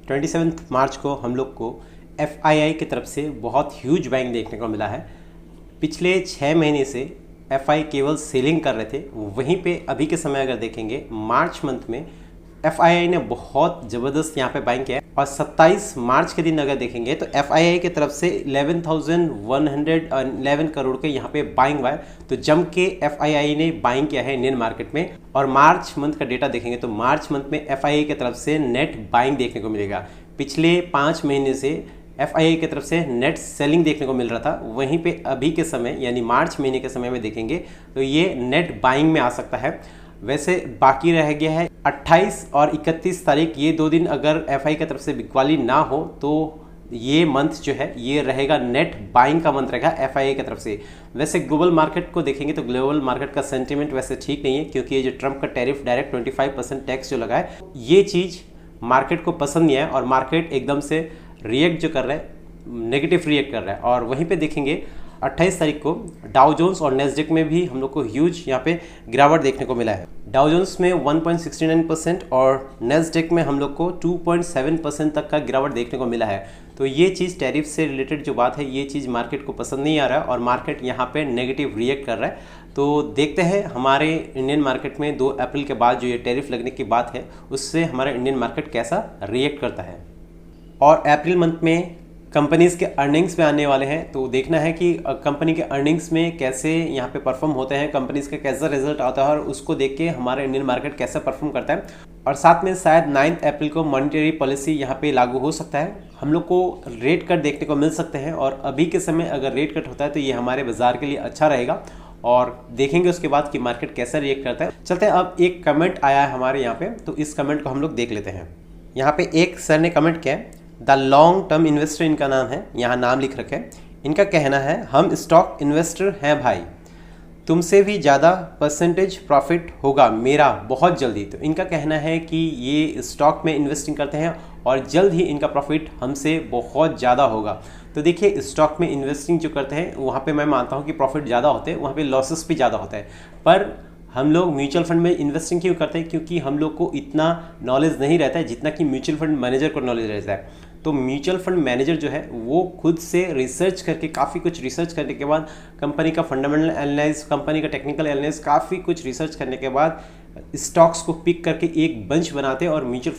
27 मार्च को हम लोग को FII की तरफ से बहुत ह्यूज बाइंग देखने को मिला है। पिछले 6 महीने से FI केवल सेलिंग कर रहे थे, वहीं पे अभी के समय अगर देखेंगे मार्च मंथ में FII ने बहुत ज़बरदस्त यहाँ पे बाइंग किया है। और 27 मार्च के दिन अगर देखेंगे तो FII की तरफ से 11,111 करोड़ के यहाँ पे बाइंग हुआ है। तो जम के FII ने बाइंग किया है इंडियन मार्केट में। और मार्च मंथ का डेटा देखेंगे तो मार्च मंथ में FII की तरफ से नेट बाइंग देखने को मिलेगा। पिछले 5 महीने से FII की तरफ से नेट सेलिंग देखने को मिल रहा था, वहीं पे अभी के समय यानी मार्च महीने के समय में देखेंगे तो ये नेट बाइंग में आ सकता है। वैसे बाकी रह गया है 28 और 31 तारीख, ये 2 दिन अगर FI की तरफ से बिकवाली ना हो तो ये मंथ जो है ये रहेगा नेट बाइंग का मंथ रहेगा FII की तरफ से। वैसे ग्लोबल मार्केट को देखेंगे तो ग्लोबल मार्केट का सेंटीमेंट वैसे ठीक नहीं है, क्योंकि ये जो ट्रंप का टैरिफ डायरेक्ट 25% टैक्स जो लगा है, ये चीज़ मार्केट को पसंद नहीं है और मार्केट एकदम से रिएक्ट जो कर रहा है, नेगेटिव रिएक्ट कर रहा है। और वहीं पे देखेंगे 28 तारीख को डाउ जोन्स और नेस्डेक में भी हम लोग को ह्यूज यहाँ पे गिरावट देखने को मिला है। डाउ जोन्स में 1.69% और नेस्डेक में हम लोग को 2.7% तक का गिरावट देखने को मिला है। तो ये चीज़ टैरिफ से रिलेटेड जो बात है, ये चीज़ मार्केट को पसंद नहीं आ रहा है और मार्केट यहाँ पे नेगेटिव रिएक्ट कर रहा है। तो देखते हैं हमारे इंडियन मार्केट में 2 अप्रैल के बाद जो ये टैरिफ लगने की बात है, उससे हमारा इंडियन मार्केट कैसा रिएक्ट करता है। और अप्रैल मंथ में कंपनीज़ के अर्निंग्स पे आने वाले हैं, तो देखना है कि कंपनी के अर्निंग्स में कैसे यहाँ पे परफॉर्म होते हैं, कंपनीज़ का कैसा रिजल्ट आता है और उसको देख के हमारा इंडियन मार्केट कैसे परफॉर्म करता है। और साथ में शायद 9 अप्रैल को मॉनेटरी पॉलिसी यहाँ पे लागू हो सकता है, हम लोग को रेट कट देखने को मिल सकते हैं। और अभी के समय अगर रेट कट होता है तो ये हमारे बाजार के लिए अच्छा रहेगा और देखेंगे उसके बाद कि मार्केट कैसा रिएक्ट करता है। चलते हैं, अब एक कमेंट आया है हमारे यहाँ पे, तो इस कमेंट को हम लोग देख लेते हैं। यहाँ पे एक सर ने कमेंट किया है, द लॉन्ग टर्म इन्वेस्टर इनका नाम है, यहाँ नाम लिख रखे हैं। इनका कहना है, हम स्टॉक इन्वेस्टर हैं भाई, तुमसे भी ज़्यादा परसेंटेज प्रॉफिट होगा मेरा बहुत जल्दी। तो इनका कहना है कि ये स्टॉक में इन्वेस्टिंग करते हैं और जल्द ही इनका प्रॉफिट हमसे बहुत ज़्यादा होगा। तो देखिए, स्टॉक में इन्वेस्टिंग जो करते हैं वहाँ पे मैं मानता हूँ कि प्रॉफिट ज़्यादा होते हैं, वहाँ पे लॉसेस भी ज़्यादा होता है। पर हम लोग म्यूचुअल फंड में इन्वेस्टिंग क्यों करते हैं? क्योंकि हम लोग को इतना नॉलेज नहीं रहता है जितना कि म्यूचुअल फंड मैनेजर को नॉलेज रहता है। तो म्यूचुअल फंड मैनेजर जो है वो खुद से रिसर्च करके, काफ़ी कुछ रिसर्च करने के बाद, कंपनी का फंडामेंटल एनालिसिस, कंपनी का टेक्निकल एनालिसिस, काफ़ी कुछ रिसर्च करने के बाद स्टॉक्स को पिक करके एक बंच बनाते हैं और म्यूचुअल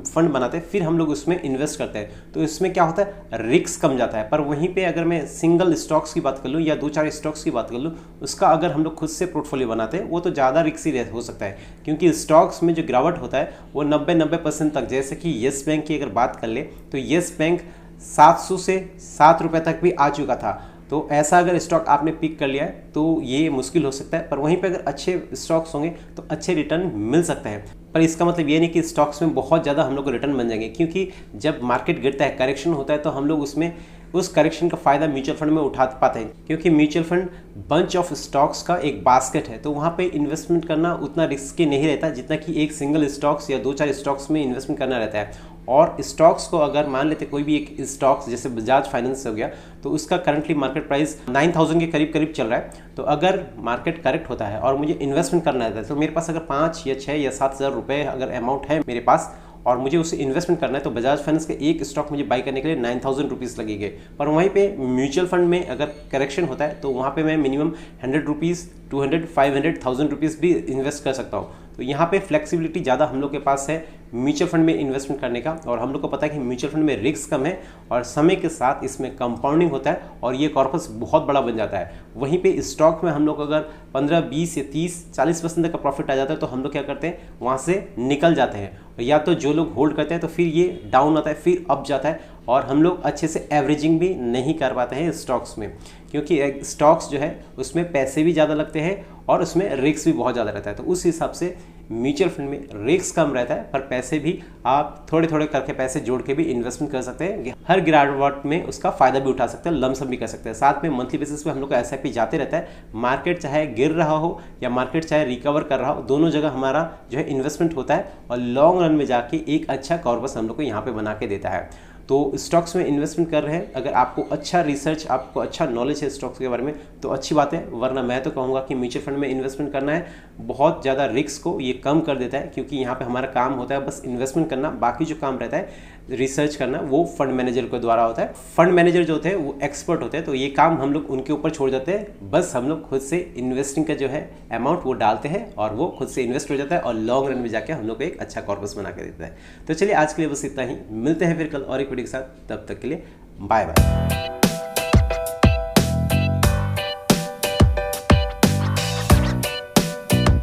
फंड बनाते हैं, फिर हम लोग उसमें इन्वेस्ट करते हैं। तो इसमें क्या होता है, रिस्क कम जाता है। पर वहीं पे अगर मैं सिंगल स्टॉक्स की बात कर लूँ या 2-4 स्टॉक्स की बात कर लूँ, उसका अगर हम लोग खुद से पोर्टफोलियो बनाते हैं वो तो ज़्यादा रिस्की हो सकता है, क्योंकि स्टॉक्स में जो गिरावट होता है वो 90% तक, जैसे कि येस बैंक की अगर बात कर ले तो येस बैंक 700 से 7 रुपये तक भी आ चुका था। तो ऐसा अगर स्टॉक आपने पिक कर लिया है तो ये मुश्किल हो सकता है। पर वहीं पे अगर अच्छे स्टॉक्स होंगे तो अच्छे रिटर्न मिल सकते हैं। पर इसका मतलब ये नहीं कि स्टॉक्स में बहुत ज़्यादा हम लोग को रिटर्न बन जाएंगे, क्योंकि जब मार्केट गिरता है, करेक्शन होता है, तो हम लोग उसमें उस करेक्शन का फ़ायदा म्यूचुअल फंड में उठा पाते हैं, क्योंकि mutual fund bunch of stocks का एक बास्केट है। तो वहाँ पे इन्वेस्टमेंट करना उतना रिस्की नहीं रहता जितना कि एक सिंगल स्टॉक्स या 2-4 स्टॉक्स में इन्वेस्टमेंट करना रहता है। और स्टॉक्स को अगर मान लेते कोई भी एक स्टॉक्स, जैसे बजाज फाइनेंस हो गया, तो उसका करंटली मार्केट प्राइस 9,000 के करीब चल रहा है। तो अगर मार्केट करेक्ट होता है और मुझे इन्वेस्टमेंट करना रहता है, तो मेरे पास अगर 5 या 6 या 7 हज़ार रुपये अगर अमाउंट है मेरे पास और मुझे उसे इन्वेस्टमेंट करना है, तो बजाज फाइनेंस के एक स्टॉक मुझे बाई करने के लिए 9,000 रुपीज़ लगेंगे। पर वहीं पे म्यूचुअल फंड में अगर करेक्शन होता है तो वहाँ पे मैं मिनिमम 100 रुपीज़, 200, 500, 1000 रुपीज़ भी इन्वेस्ट कर सकता हूँ। तो यहाँ पे फ्लेक्सिबिलिटी ज़्यादा हम लोग के पास है म्यूचुअल फंड में इन्वेस्टमेंट करने का। और हम लोग को पता है कि म्यूचुअल फंड में रिस्क कम है और समय के साथ इसमें कंपाउंडिंग होता है और ये कॉर्पस बहुत बड़ा बन जाता है। वहीं पे स्टॉक में हम लोग अगर 15, 20 या 30, 40% तक का प्रॉफिट आ जाता है तो हम लोग क्या करते हैं, वहाँ से निकल जाते हैं। या तो जो लोग होल्ड करते हैं तो फिर ये डाउन आता है, फिर अप जाता है और हम लोग अच्छे से एवरेजिंग भी नहीं कर पाते हैं स्टॉक्स में, क्योंकि स्टॉक्स जो है उसमें पैसे भी ज़्यादा लगते हैं और उसमें रिस्क भी बहुत ज़्यादा रहता है। तो उस हिसाब से म्यूचुअल फंड में रिस्क कम रहता है, पर पैसे भी आप थोड़े थोड़े करके पैसे जोड़ के भी इन्वेस्टमेंट कर सकते हैं। हर गिरावट में उसका फायदा भी उठा सकते हैं, लमसम भी कर सकते हैं। साथ में मंथली बेसिस पे हम लोग का SIP जाते रहता है। मार्केट चाहे गिर रहा हो या मार्केट चाहे रिकवर कर रहा हो, दोनों जगह हमारा जो है इन्वेस्टमेंट होता है और लॉन्ग रन में जाके एक अच्छा कॉर्पस हम लोग को यहाँ पे बना के देता है। तो स्टॉक्स में इन्वेस्टमेंट कर रहे हैं, अगर आपको अच्छा रिसर्च, आपको अच्छा नॉलेज है स्टॉक्स के बारे में तो अच्छी बात है, वरना मैं तो कहूँगा कि म्यूचुअल फंड में इन्वेस्टमेंट करना है। बहुत ज़्यादा रिस्क को ये कम कर देता है, क्योंकि यहाँ पे हमारा काम होता है बस इन्वेस्टमेंट करना, बाकी जो काम रहता है रिसर्च करना वो फंड मैनेजर के द्वारा होता है। फंड मैनेजर जो होते हैं वो एक्सपर्ट होते हैं, तो ये काम हम लोग उनके ऊपर छोड़ देते हैं। बस हम लोग खुद से इन्वेस्टिंग का जो है अमाउंट वो डालते हैं और वो खुद से इन्वेस्ट हो जाता है और लॉन्ग रन में जाके हम लोग को एक अच्छा कॉर्पस बना के देता है। तो चलिए आज के लिए बस इतना ही, मिलते हैं फिर कल और एक वीडियो के साथ, तब तक के लिए बाय बाय।